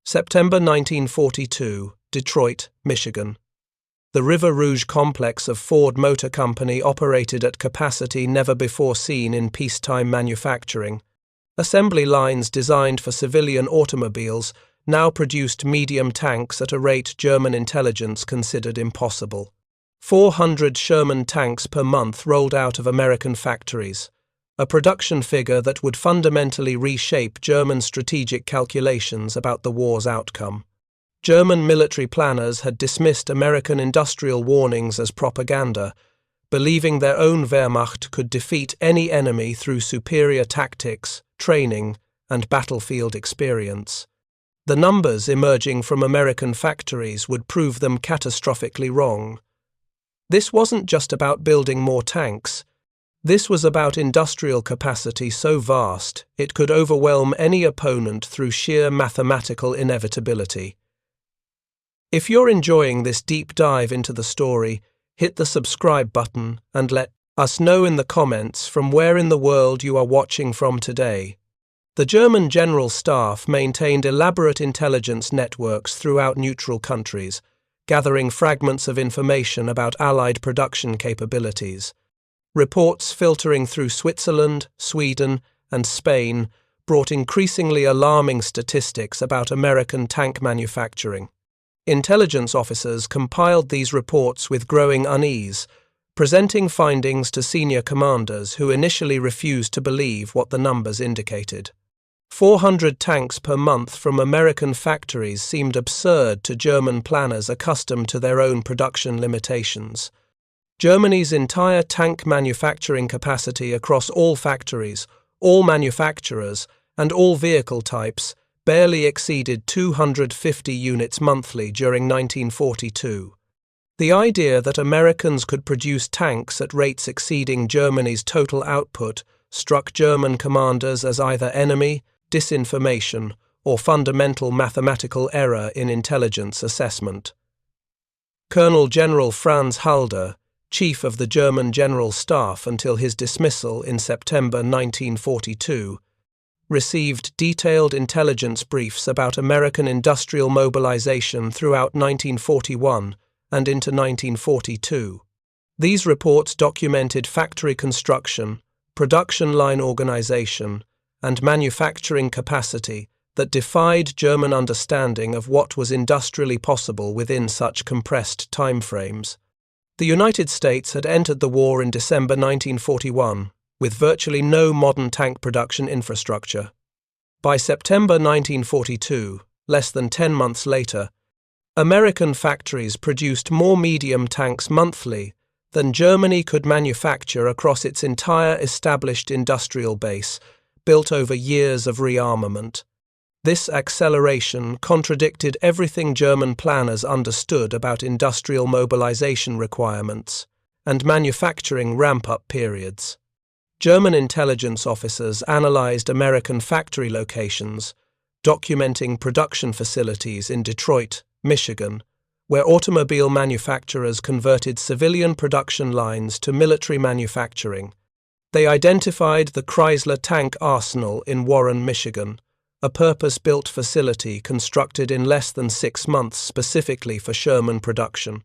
September 1942, Detroit, Michigan. The River Rouge complex of Ford Motor Company operated at capacity never before seen in peacetime manufacturing. Assembly lines designed for civilian automobiles now produced medium tanks at a rate German intelligence considered impossible. 400 Sherman tanks per month rolled out of American factories, a production figure that would fundamentally reshape German strategic calculations about the war's outcome. German military planners had dismissed American industrial warnings as propaganda, believing their own Wehrmacht could defeat any enemy through superior tactics, training, and battlefield experience. The numbers emerging from American factories would prove them catastrophically wrong. This wasn't just about building more tanks. This was about industrial capacity so vast it could overwhelm any opponent through sheer mathematical inevitability. If you're enjoying this deep dive into the story, hit the subscribe button and let us know in the comments from where in the world you are watching from today. The German General Staff maintained elaborate intelligence networks throughout neutral countries, gathering fragments of information about Allied production capabilities. Reports filtering through Switzerland, Sweden, and Spain brought increasingly alarming statistics about American tank manufacturing. Intelligence officers compiled these reports with growing unease, presenting findings to senior commanders who initially refused to believe what the numbers indicated. 400 tanks per month from American factories seemed absurd to German planners accustomed to their own production limitations. Germany's entire tank manufacturing capacity across all factories, all manufacturers, and all vehicle types barely exceeded 250 units monthly during 1942. The idea that Americans could produce tanks at rates exceeding Germany's total output struck German commanders as either enemy, disinformation, or fundamental mathematical error in intelligence assessment. Colonel General Franz Halder, chief of the German General Staff until his dismissal in September 1942, received detailed intelligence briefs about American industrial mobilization throughout 1941 and into 1942. These reports documented factory construction, production line organization, and manufacturing capacity that defied German understanding of what was industrially possible within such compressed timeframes. The United States had entered the war in December 1941 with virtually no modern tank production infrastructure. By September 1942, less than 10 months later, American factories produced more medium tanks monthly than Germany could manufacture across its entire established industrial base, built over years of rearmament. This acceleration contradicted everything German planners understood about industrial mobilization requirements and manufacturing ramp-up periods. German intelligence officers analyzed American factory locations, documenting production facilities in Detroit, Michigan, where automobile manufacturers converted civilian production lines to military manufacturing. They identified the Chrysler Tank Arsenal in Warren, Michigan, a purpose-built facility constructed in less than 6 months specifically for Sherman production.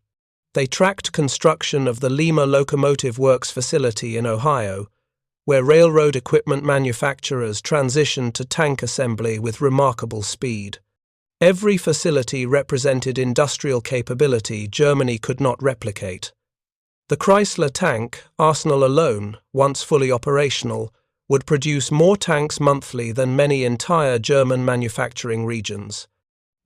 They tracked construction of the Lima Locomotive Works facility in Ohio, where railroad equipment manufacturers transitioned to tank assembly with remarkable speed. Every facility represented industrial capability Germany could not replicate. The Chrysler Tank Arsenal alone, once fully operational, would produce more tanks monthly than many entire German manufacturing regions.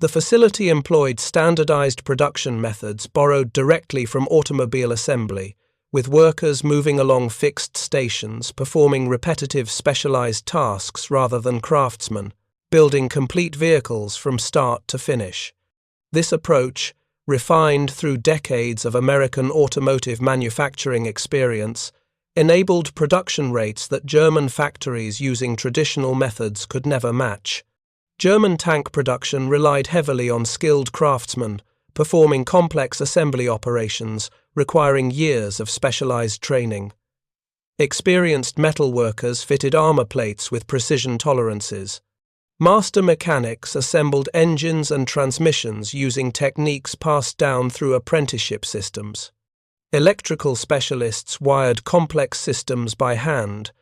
The facility employed standardized production methods borrowed directly from automobile assembly, with workers moving along fixed stations, performing repetitive specialized tasks rather than craftsmen, building complete vehicles from start to finish. This approach, refined through decades of American automotive manufacturing experience, enabled production rates that German factories using traditional methods could never match. German tank production relied heavily on skilled craftsmen, performing complex assembly operations requiring years of specialized training. Experienced metal workers fitted armor plates with precision tolerances. Master mechanics assembled engines and transmissions using techniques passed down through apprenticeship systems. Electrical specialists wired complex systems by hand,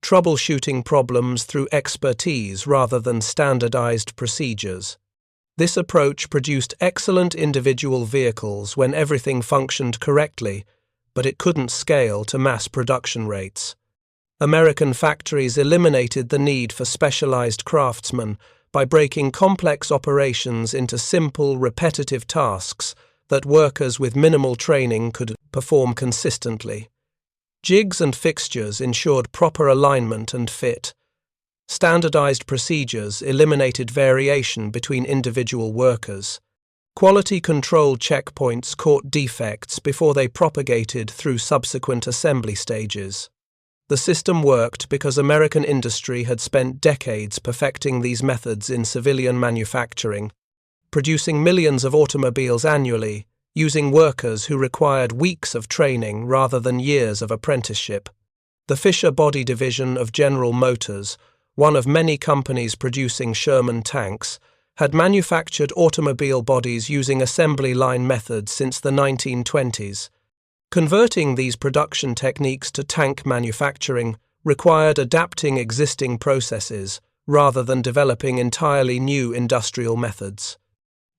troubleshooting problems through expertise rather than standardized procedures. This approach produced excellent individual vehicles when everything functioned correctly, but it couldn't scale to mass production rates. American factories eliminated the need for specialized craftsmen by breaking complex operations into simple, repetitive tasks that workers with minimal training could perform consistently. Jigs and fixtures ensured proper alignment and fit. Standardized procedures eliminated variation between individual workers. Quality control checkpoints caught defects before they propagated through subsequent assembly stages. The system worked because American industry had spent decades perfecting these methods in civilian manufacturing, producing millions of automobiles annually, using workers who required weeks of training rather than years of apprenticeship. The Fisher Body Division of General Motors, one of many companies producing Sherman tanks, had manufactured automobile bodies using assembly line methods since the 1920s. Converting these production techniques to tank manufacturing required adapting existing processes rather than developing entirely new industrial methods.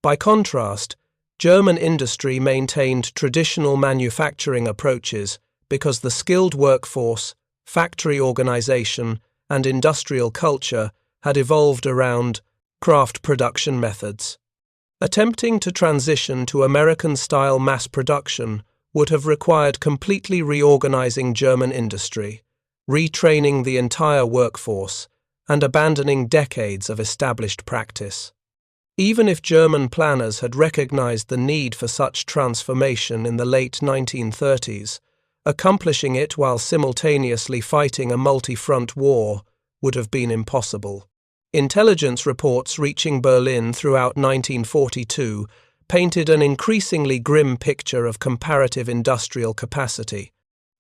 By contrast, German industry maintained traditional manufacturing approaches because the skilled workforce, factory organization, and industrial culture had evolved around craft production methods. Attempting to transition to American-style mass production would have required completely reorganizing German industry, retraining the entire workforce, and abandoning decades of established practice. Even if German planners had recognized the need for such transformation in the late 1930s, accomplishing it while simultaneously fighting a multi-front war would have been impossible. Intelligence reports reaching Berlin throughout 1942 painted an increasingly grim picture of comparative industrial capacity.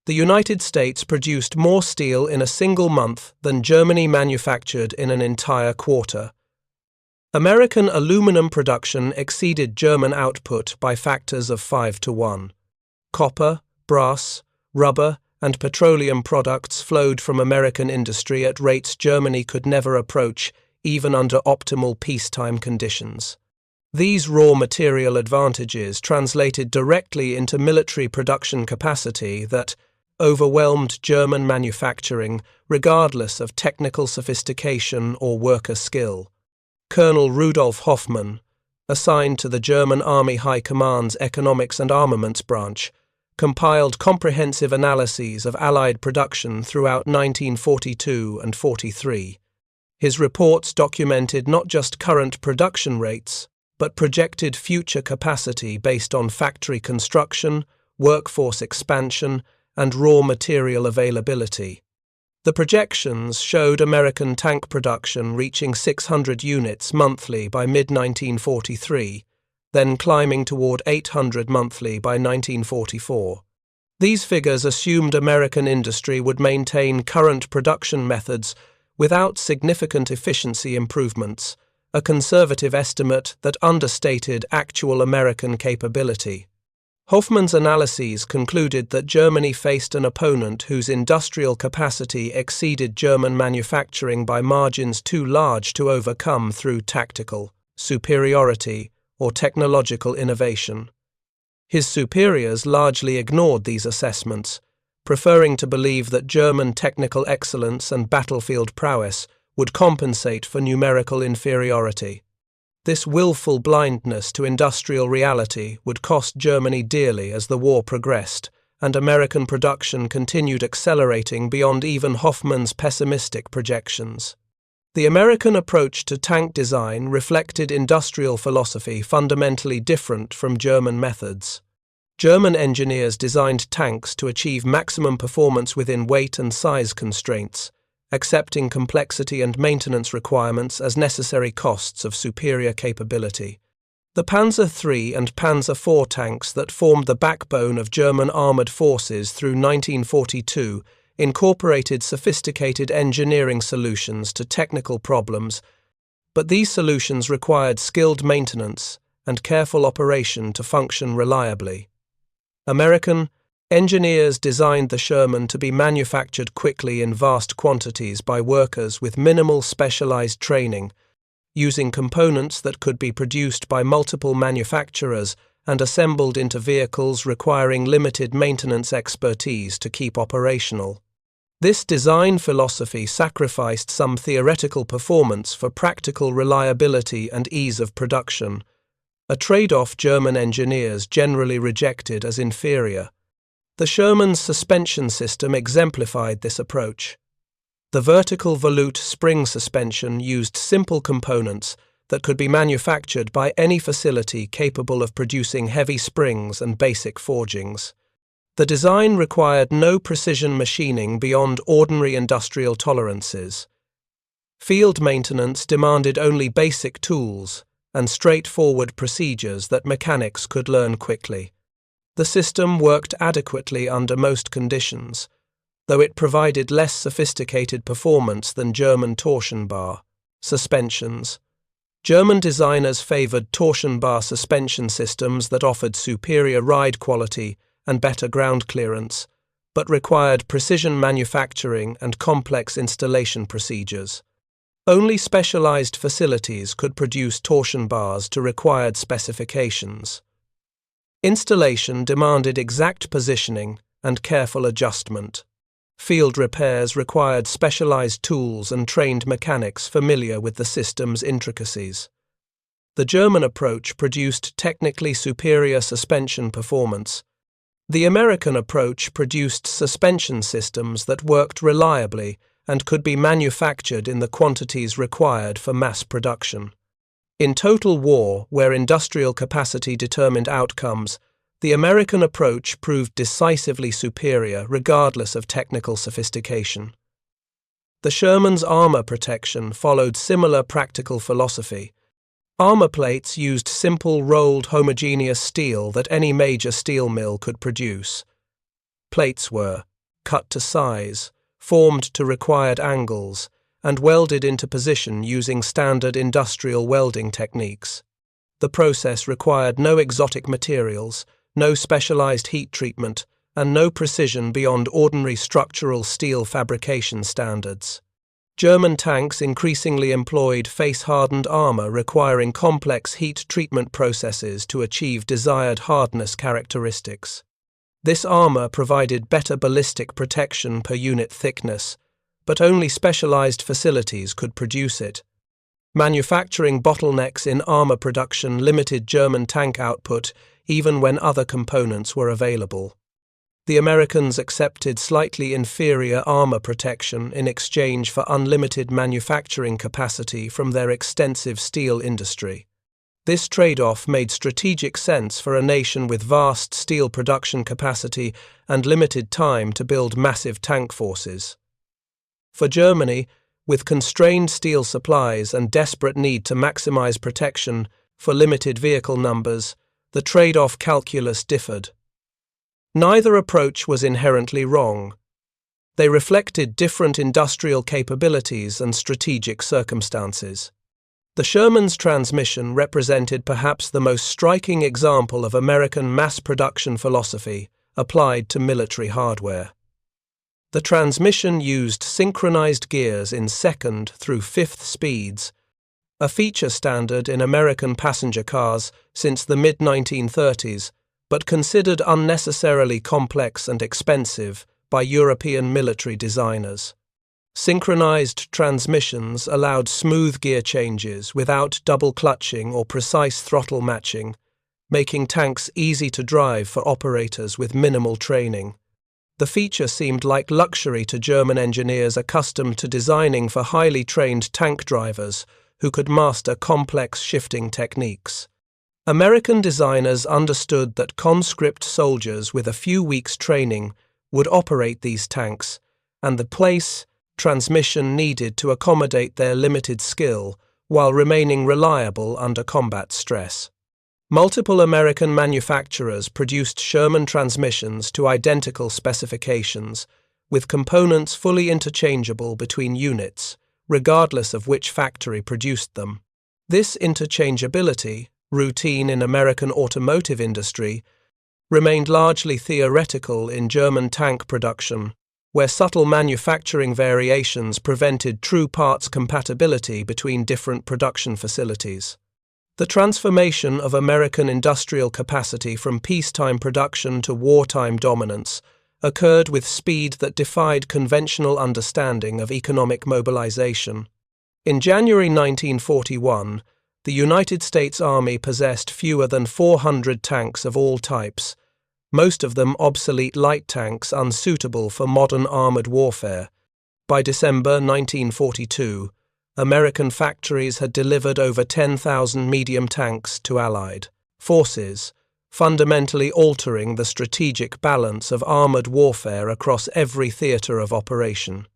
The United States produced more steel in a single month than Germany manufactured in an entire quarter. American aluminum production exceeded German output by factors of 5-1. Copper, brass, rubber, and petroleum products flowed from American industry at rates Germany could never approach, even under optimal peacetime conditions. These raw material advantages translated directly into military production capacity that overwhelmed German manufacturing regardless of technical sophistication or worker skill. Colonel Rudolf Hoffmann, assigned to the German Army High Command's Economics and Armaments branch, compiled comprehensive analyses of Allied production throughout 1942 and 43. His reports documented not just current production rates, but projected future capacity based on factory construction, workforce expansion, and raw material availability. The projections showed American tank production reaching 600 units monthly by mid-1943, then climbing toward 800 monthly by 1944. These figures assumed American industry would maintain current production methods without significant efficiency improvements, a conservative estimate that understated actual American capability. Hoffmann's analyses concluded that Germany faced an opponent whose industrial capacity exceeded German manufacturing by margins too large to overcome through tactical superiority or technological innovation. His superiors largely ignored these assessments, preferring to believe that German technical excellence and battlefield prowess would compensate for numerical inferiority. This willful blindness to industrial reality would cost Germany dearly as the war progressed, and American production continued accelerating beyond even Hoffmann's pessimistic projections. The American approach to tank design reflected industrial philosophy fundamentally different from German methods. German engineers designed tanks to achieve maximum performance within weight and size constraints, accepting complexity and maintenance requirements as necessary costs of superior capability. The Panzer III and Panzer IV tanks that formed the backbone of German armoured forces through 1942 incorporated sophisticated engineering solutions to technical problems but these solutions required skilled maintenance and careful operation to function reliably. American engineers designed the Sherman to be manufactured quickly in vast quantities by workers with minimal specialized training, using components that could be produced by multiple manufacturers and assembled into vehicles requiring limited maintenance expertise to keep operational. This design philosophy sacrificed some theoretical performance for practical reliability and ease of production, a trade-off German engineers generally rejected as inferior. The Sherman's suspension system exemplified this approach. The vertical volute spring suspension used simple components that could be manufactured by any facility capable of producing heavy springs and basic forgings. The design required no precision machining beyond ordinary industrial tolerances. Field maintenance demanded only basic tools and straightforward procedures that mechanics could learn quickly. The system worked adequately under most conditions, though it provided less sophisticated performance than German torsion bar suspensions. German designers favored torsion bar suspension systems that offered superior ride quality and better ground clearance, but required precision manufacturing and complex installation procedures. Only specialized facilities could produce torsion bars to required specifications. Installation demanded exact positioning and careful adjustment. Field repairs required specialized tools and trained mechanics familiar with the system's intricacies. The German approach produced technically superior suspension performance. The American approach produced suspension systems that worked reliably and could be manufactured in the quantities required for mass production. In total war, where industrial capacity determined outcomes, the American approach proved decisively superior regardless of technical sophistication. The Sherman's armor protection followed similar practical philosophy. Armor plates used simple rolled homogeneous steel that any major steel mill could produce. Plates were cut to size, formed to required angles, and welded into position using standard industrial welding techniques. The process required no exotic materials, no specialized heat treatment, and no precision beyond ordinary structural steel fabrication standards. German tanks increasingly employed face-hardened armor requiring complex heat treatment processes to achieve desired hardness characteristics. This armor provided better ballistic protection per unit thickness, but only specialized facilities could produce it. Manufacturing bottlenecks in armor production limited German tank output even when other components were available. The Americans accepted slightly inferior armor protection in exchange for unlimited manufacturing capacity from their extensive steel industry. This trade-off made strategic sense for a nation with vast steel production capacity and limited time to build massive tank forces. For Germany, with constrained steel supplies and desperate need to maximize protection for limited vehicle numbers, the trade-off calculus differed. Neither approach was inherently wrong. They reflected different industrial capabilities and strategic circumstances. The Sherman's transmission represented perhaps the most striking example of American mass production philosophy applied to military hardware. The transmission used synchronized gears in second through fifth speeds, a feature standard in American passenger cars since the mid-1930s, but considered unnecessarily complex and expensive by European military designers. Synchronized transmissions allowed smooth gear changes without double clutching or precise throttle matching, making tanks easy to drive for operators with minimal training. The feature seemed like luxury to German engineers accustomed to designing for highly trained tank drivers who could master complex shifting techniques. American designers understood that conscript soldiers with a few weeks' training would operate these tanks, and the transmission needed to accommodate their limited skill while remaining reliable under combat stress. Multiple American manufacturers produced Sherman transmissions to identical specifications, with components fully interchangeable between units, regardless of which factory produced them. This interchangeability, routine in American automotive industry, remained largely theoretical in German tank production, where subtle manufacturing variations prevented true parts compatibility between different production facilities. The transformation of American industrial capacity from peacetime production to wartime dominance occurred with speed that defied conventional understanding of economic mobilization. In January 1941, the United States Army possessed fewer than 400 tanks of all types, most of them obsolete light tanks unsuitable for modern armored warfare. By December 1942, American factories had delivered over 10,000 medium tanks to Allied forces, fundamentally altering the strategic balance of armored warfare across every theater of operation.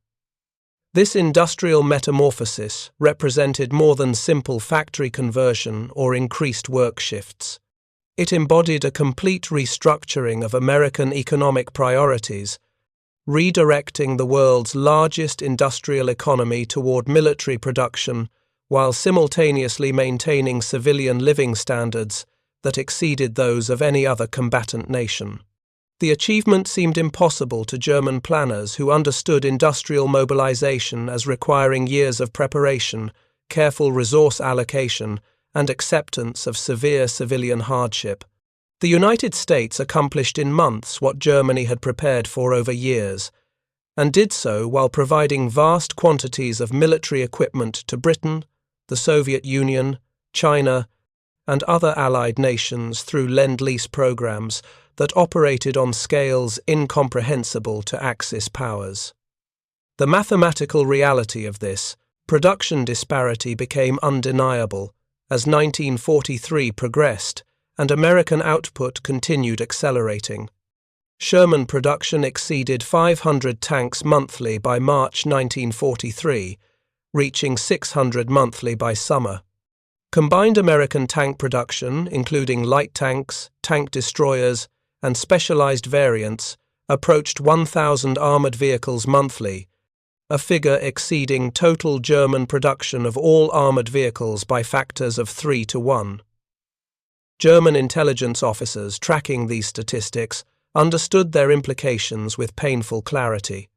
This industrial metamorphosis represented more than simple factory conversion or increased work shifts. It embodied a complete restructuring of American economic priorities, redirecting the world's largest industrial economy toward military production while simultaneously maintaining civilian living standards that exceeded those of any other combatant nation. The achievement seemed impossible to German planners who understood industrial mobilization as requiring years of preparation, careful resource allocation, and acceptance of severe civilian hardship. The United States accomplished in months what Germany had prepared for over years, and did so while providing vast quantities of military equipment to Britain, the Soviet Union, China, and other Allied nations through Lend-Lease programs that operated on scales incomprehensible to Axis powers. The mathematical reality of this production disparity became undeniable as 1943 progressed and American output continued accelerating. Sherman production exceeded 500 tanks monthly by March 1943, reaching 600 monthly by summer. Combined American tank production, including light tanks, tank destroyers, and specialized variants, approached 1,000 armored vehicles monthly, a figure exceeding total German production of all armored vehicles by factors of 3 to 1. German intelligence officers tracking these statistics understood their implications with painful clarity.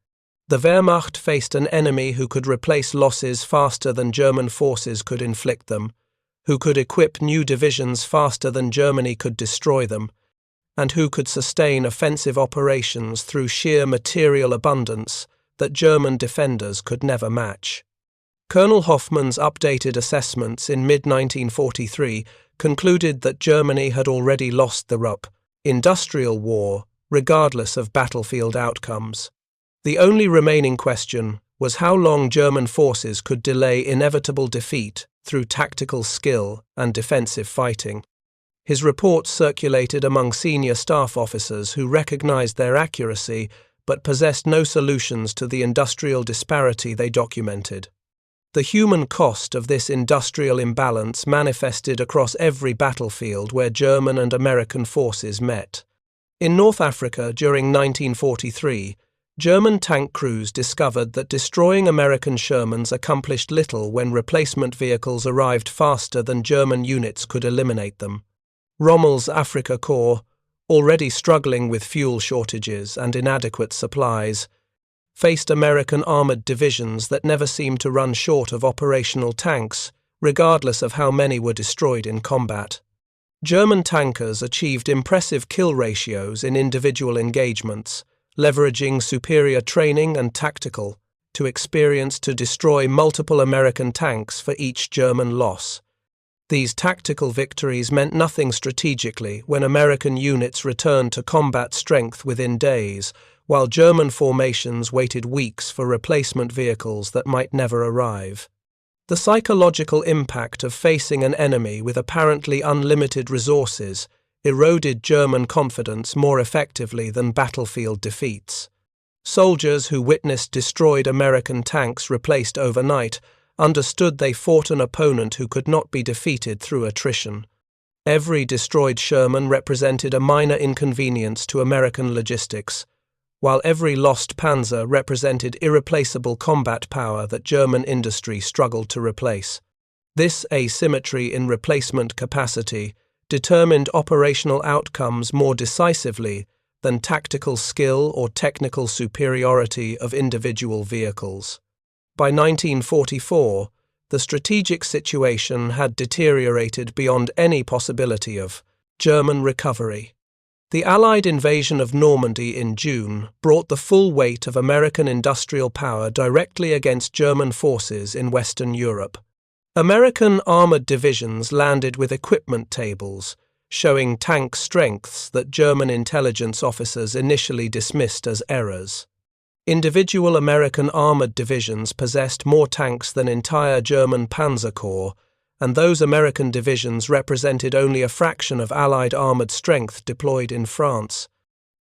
The Wehrmacht faced an enemy who could replace losses faster than German forces could inflict them, who could equip new divisions faster than Germany could destroy them, and who could sustain offensive operations through sheer material abundance that German defenders could never match. Colonel Hoffmann's updated assessments in mid-1943 concluded that Germany had already lost the industrial war, regardless of battlefield outcomes. The only remaining question was how long German forces could delay inevitable defeat through tactical skill and defensive fighting. His reports circulated among senior staff officers who recognized their accuracy but possessed no solutions to the industrial disparity they documented. The human cost of this industrial imbalance manifested across every battlefield where German and American forces met. In North Africa during 1943, German tank crews discovered that destroying American Shermans accomplished little when replacement vehicles arrived faster than German units could eliminate them. Rommel's Afrika Korps, already struggling with fuel shortages and inadequate supplies, faced American armored divisions that never seemed to run short of operational tanks, regardless of how many were destroyed in combat. German tankers achieved impressive kill ratios in individual engagements, leveraging superior training and tactical experience to destroy multiple American tanks for each German loss. These tactical victories meant nothing strategically when American units returned to combat strength within days, while German formations waited weeks for replacement vehicles that might never arrive. The psychological impact of facing an enemy with apparently unlimited resources eroded German confidence more effectively than battlefield defeats. Soldiers who witnessed destroyed American tanks replaced overnight understood they fought an opponent who could not be defeated through attrition. Every destroyed Sherman represented a minor inconvenience to American logistics, while every lost Panzer represented irreplaceable combat power that German industry struggled to replace. This asymmetry in replacement capacity determined operational outcomes more decisively than tactical skill or technical superiority of individual vehicles. By 1944, the strategic situation had deteriorated beyond any possibility of German recovery. The Allied invasion of Normandy in June brought the full weight of American industrial power directly against German forces in Western Europe. American armored divisions landed with equipment tables, showing tank strengths that German intelligence officers initially dismissed as errors. Individual American armored divisions possessed more tanks than entire German Panzer Corps, and those American divisions represented only a fraction of Allied armored strength deployed in France.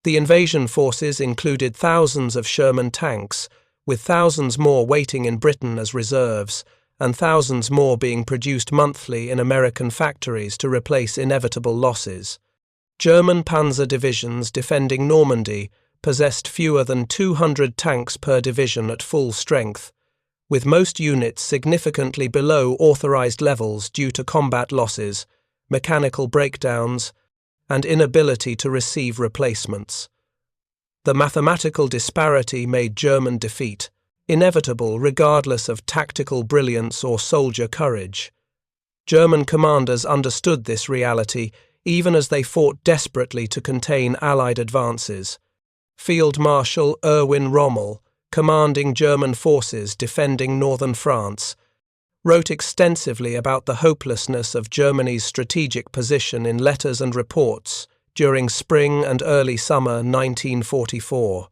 The invasion forces included thousands of Sherman tanks, with thousands more waiting in Britain as reserves, and thousands more being produced monthly in American factories to replace inevitable losses. German panzer divisions defending Normandy possessed fewer than 200 tanks per division at full strength, with most units significantly below authorized levels due to combat losses, mechanical breakdowns, and inability to receive replacements. The mathematical disparity made German defeat inevitable regardless of tactical brilliance or soldier courage. German commanders understood this reality even as they fought desperately to contain Allied advances. Field Marshal Erwin Rommel, commanding German forces defending northern France, wrote extensively about the hopelessness of Germany's strategic position in letters and reports during spring and early summer 1944.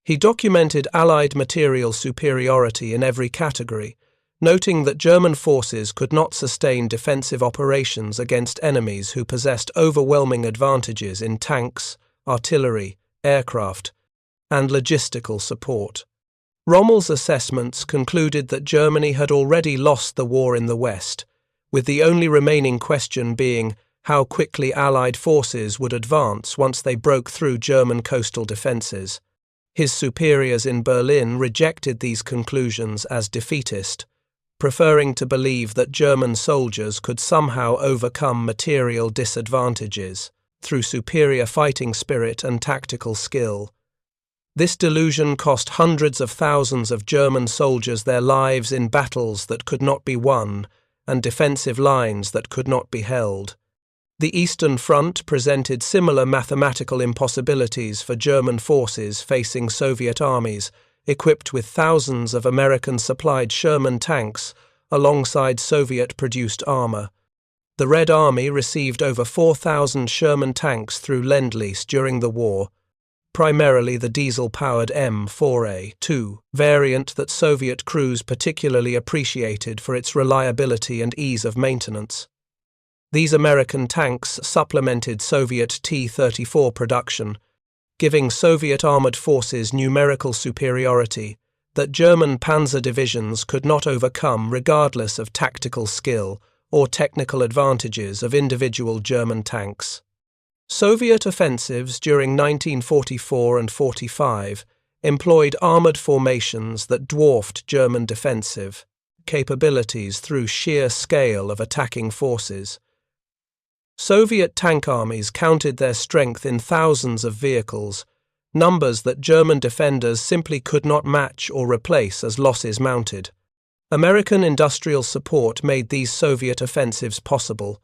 He documented Allied material superiority in every category, noting that German forces could not sustain defensive operations against enemies who possessed overwhelming advantages in tanks, artillery, aircraft, and logistical support. Rommel's assessments concluded that Germany had already lost the war in the West, with the only remaining question being how quickly Allied forces would advance once they broke through German coastal defenses. His superiors in Berlin rejected these conclusions as defeatist, preferring to believe that German soldiers could somehow overcome material disadvantages through superior fighting spirit and tactical skill. This delusion cost hundreds of thousands of German soldiers their lives in battles that could not be won and defensive lines that could not be held. The Eastern Front presented similar mathematical impossibilities for German forces facing Soviet armies, equipped with thousands of American-supplied Sherman tanks alongside Soviet-produced armor. The Red Army received over 4,000 Sherman tanks through Lend-Lease during the war, primarily the diesel-powered M4A2 variant that Soviet crews particularly appreciated for its reliability and ease of maintenance. These American tanks supplemented Soviet T-34 production, giving Soviet armored forces numerical superiority that German panzer divisions could not overcome regardless of tactical skill or technical advantages of individual German tanks. Soviet offensives during 1944 and 45 employed armored formations that dwarfed German defensive capabilities through sheer scale of attacking forces. Soviet tank armies counted their strength in thousands of vehicles, numbers that German defenders simply could not match or replace as losses mounted. American industrial support made these Soviet offensives possible,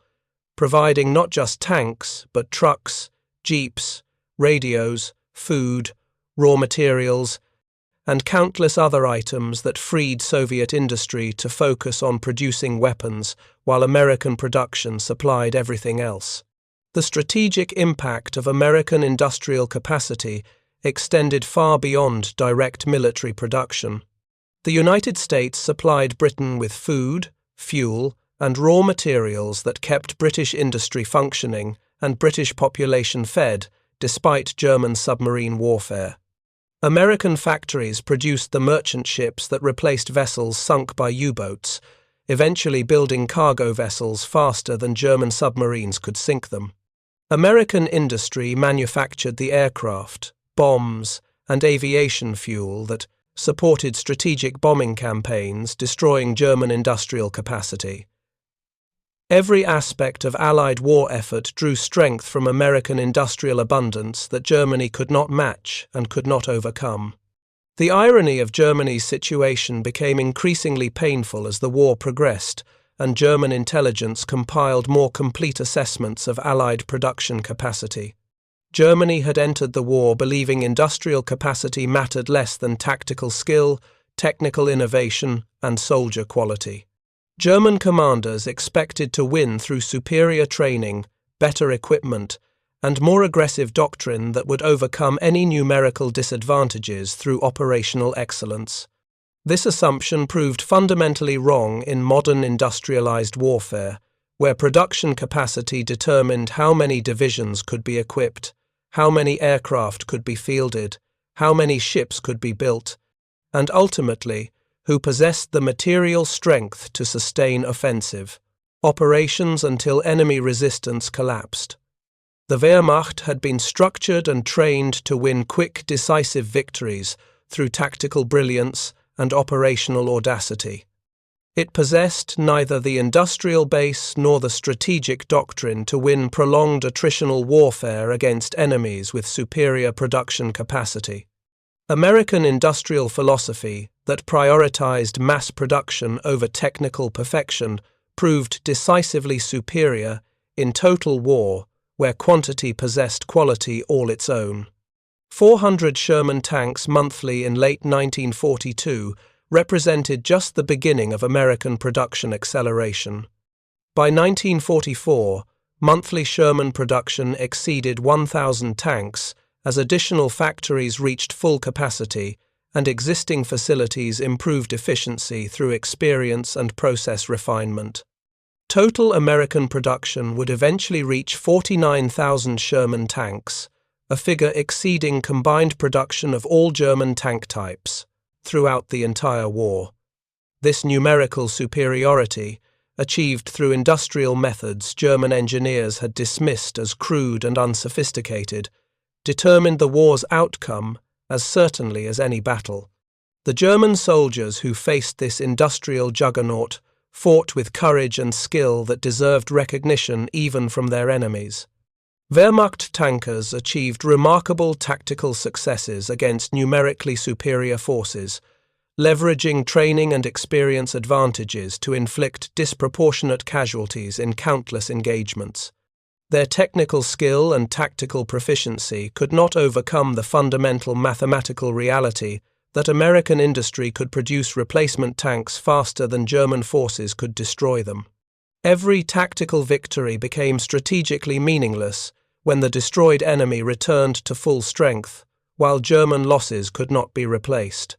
providing not just tanks, but trucks, jeeps, radios, food, raw materials, and countless other items that freed Soviet industry to focus on producing weapons while American production supplied everything else. The strategic impact of American industrial capacity extended far beyond direct military production. The United States supplied Britain with food, fuel, and raw materials that kept British industry functioning and British population fed despite German submarine warfare. American factories produced the merchant ships that replaced vessels sunk by U-boats, eventually building cargo vessels faster than German submarines could sink them. American industry manufactured the aircraft, bombs, and aviation fuel that supported strategic bombing campaigns, destroying German industrial capacity. Every aspect of Allied war effort drew strength from American industrial abundance that Germany could not match and could not overcome. The irony of Germany's situation became increasingly painful as the war progressed, and German intelligence compiled more complete assessments of Allied production capacity. Germany had entered the war believing industrial capacity mattered less than tactical skill, technical innovation, and soldier quality. German commanders expected to win through superior training, better equipment, and more aggressive doctrine that would overcome any numerical disadvantages through operational excellence. This assumption proved fundamentally wrong in modern industrialized warfare, where production capacity determined how many divisions could be equipped, how many aircraft could be fielded, how many ships could be built, and ultimately, who possessed the material strength to sustain offensive operations until enemy resistance collapsed. The Wehrmacht had been structured and trained to win quick, decisive victories through tactical brilliance and operational audacity. It possessed neither the industrial base nor the strategic doctrine to win prolonged attritional warfare against enemies with superior production capacity. American industrial philosophy that prioritized mass production over technical perfection proved decisively superior in total war, where quantity possessed quality all its own. 400 Sherman tanks monthly in late 1942 represented just the beginning of American production acceleration. By 1944, monthly Sherman production exceeded 1,000 tanks as additional factories reached full capacity and existing facilities improved efficiency through experience and process refinement. Total American production would eventually reach 49,000 Sherman tanks, a figure exceeding combined production of all German tank types throughout the entire war. This numerical superiority, achieved through industrial methods German engineers had dismissed as crude and unsophisticated, determined the war's outcome as certainly as any battle. The German soldiers who faced this industrial juggernaut fought with courage and skill that deserved recognition even from their enemies. Wehrmacht tankers achieved remarkable tactical successes against numerically superior forces, leveraging training and experience advantages to inflict disproportionate casualties in countless engagements. Their technical skill and tactical proficiency could not overcome the fundamental mathematical reality that American industry could produce replacement tanks faster than German forces could destroy them. Every tactical victory became strategically meaningless when the destroyed enemy returned to full strength, while German losses could not be replaced.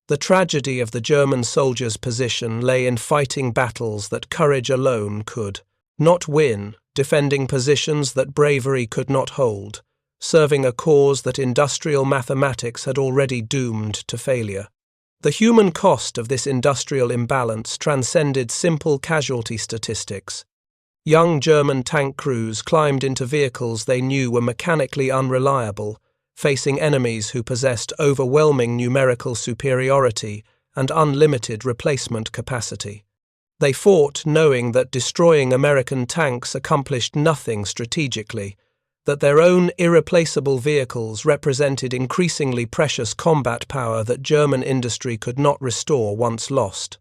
The tragedy of the German soldiers' position lay in fighting battles that courage alone could not win, defending positions that bravery could not hold, serving a cause that industrial mathematics had already doomed to failure. The human cost of this industrial imbalance transcended simple casualty statistics. Young German tank crews climbed into vehicles they knew were mechanically unreliable, facing enemies who possessed overwhelming numerical superiority and unlimited replacement capacity. They fought knowing that destroying American tanks accomplished nothing strategically, that their own irreplaceable vehicles represented increasingly precious combat power that German industry could not restore once lost.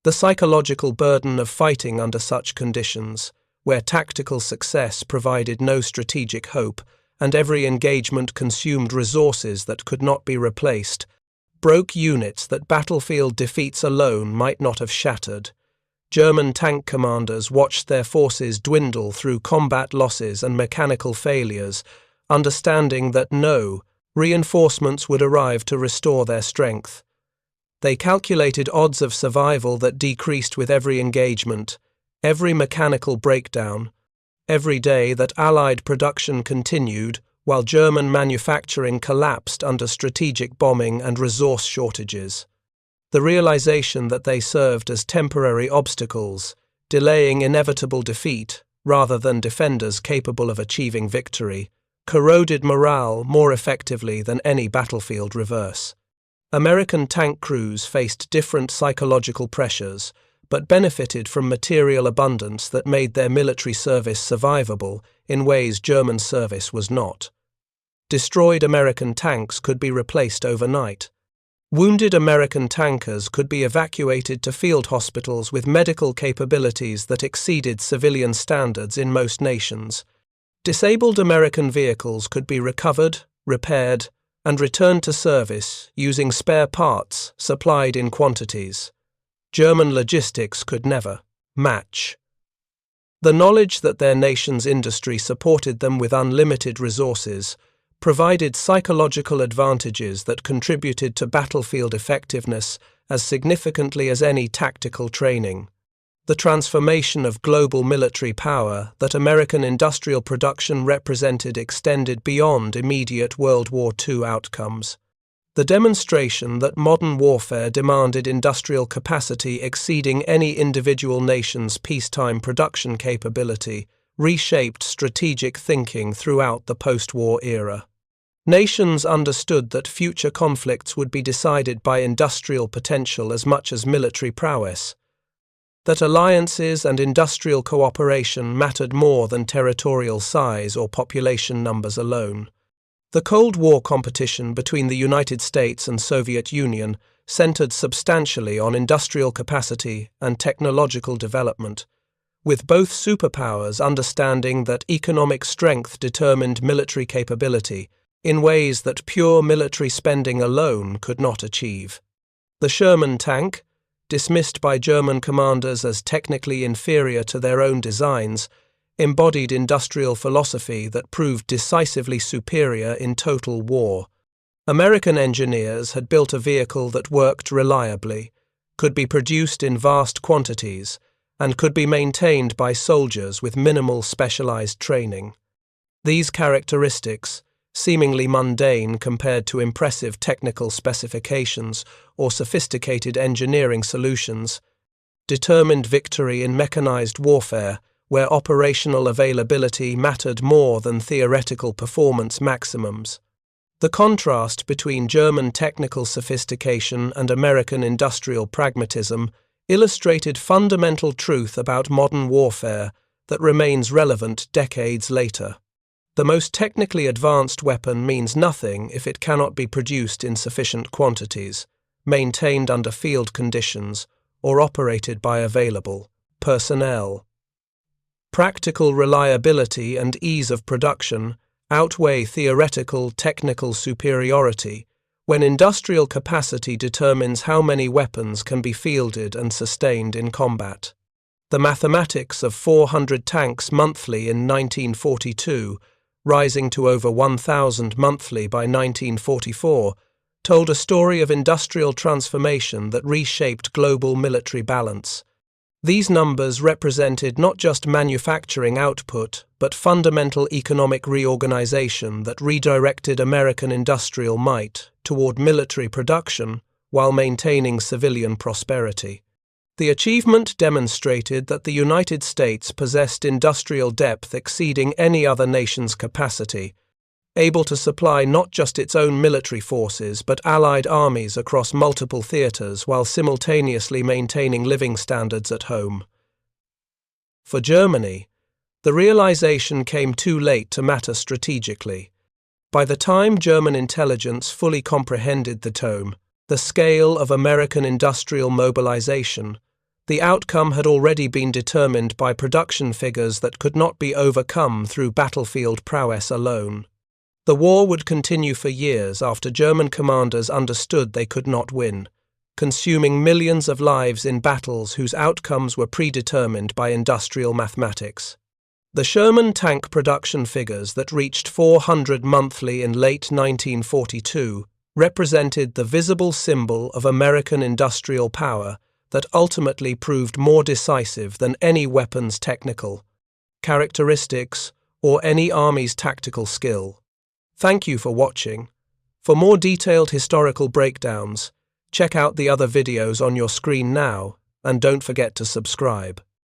The psychological burden of fighting under such conditions, where tactical success provided no strategic hope and every engagement consumed resources that could not be replaced, broke units that battlefield defeats alone might not have shattered. German tank commanders watched their forces dwindle through combat losses and mechanical failures, understanding that no reinforcements would arrive to restore their strength. They calculated odds of survival that decreased with every engagement, every mechanical breakdown, every day that Allied production continued while German manufacturing collapsed under strategic bombing and resource shortages. The realization that they served as temporary obstacles, delaying inevitable defeat rather than defenders capable of achieving victory, corroded morale more effectively than any battlefield reverse. American tank crews faced different psychological pressures, but benefited from material abundance that made their military service survivable in ways German service was not. Destroyed American tanks could be replaced overnight. Wounded American tankers could be evacuated to field hospitals with medical capabilities that exceeded civilian standards in most nations. Disabled American vehicles could be recovered, repaired, and returned to service using spare parts supplied in quantities German logistics could never match. The knowledge that their nation's industry supported them with unlimited resources provided psychological advantages that contributed to battlefield effectiveness as significantly as any tactical training. The transformation of global military power that American industrial production represented extended beyond immediate World War II outcomes. The demonstration that modern warfare demanded industrial capacity exceeding any individual nation's peacetime production capability reshaped strategic thinking throughout the post-war era. Nations understood that future conflicts would be decided by industrial potential as much as military prowess, that alliances and industrial cooperation mattered more than territorial size or population numbers alone. The Cold War competition between the United States and Soviet Union centered substantially on industrial capacity and technological development, with both superpowers understanding that economic strength determined military capability in ways that pure military spending alone could not achieve. The Sherman tank, dismissed by German commanders as technically inferior to their own designs, embodied industrial philosophy that proved decisively superior in total war. American engineers had built a vehicle that worked reliably, could be produced in vast quantities, and could be maintained by soldiers with minimal specialized training. These characteristics, seemingly mundane compared to impressive technical specifications or sophisticated engineering solutions, determined victory in mechanized warfare where operational availability mattered more than theoretical performance maximums. The contrast between German technical sophistication and American industrial pragmatism illustrated fundamental truth about modern warfare that remains relevant decades later. The most technically advanced weapon means nothing if it cannot be produced in sufficient quantities, maintained under field conditions, or operated by available personnel. Practical reliability and ease of production outweigh theoretical technical superiority when industrial capacity determines how many weapons can be fielded and sustained in combat. The mathematics of 400 tanks monthly in 1942, rising to over 1,000 monthly by 1944, told a story of industrial transformation that reshaped global military balance. These numbers represented not just manufacturing output, but fundamental economic reorganization that redirected American industrial might toward military production while maintaining civilian prosperity. The achievement demonstrated that the United States possessed industrial depth exceeding any other nation's capacity, able to supply not just its own military forces but Allied armies across multiple theaters while simultaneously maintaining living standards at home. For Germany, the realization came too late to matter strategically. By the time German intelligence fully comprehended the tone, the scale of American industrial mobilization, the outcome had already been determined by production figures that could not be overcome through battlefield prowess alone. The war would continue for years after German commanders understood they could not win, consuming millions of lives in battles whose outcomes were predetermined by industrial mathematics. The Sherman tank production figures that reached 400 monthly in late 1942 represented the visible symbol of American industrial power that ultimately proved more decisive than any weapon's technical characteristics or any army's tactical skill. Thank you for watching. For more detailed historical breakdowns, check out the other videos on your screen now, and don't forget to subscribe.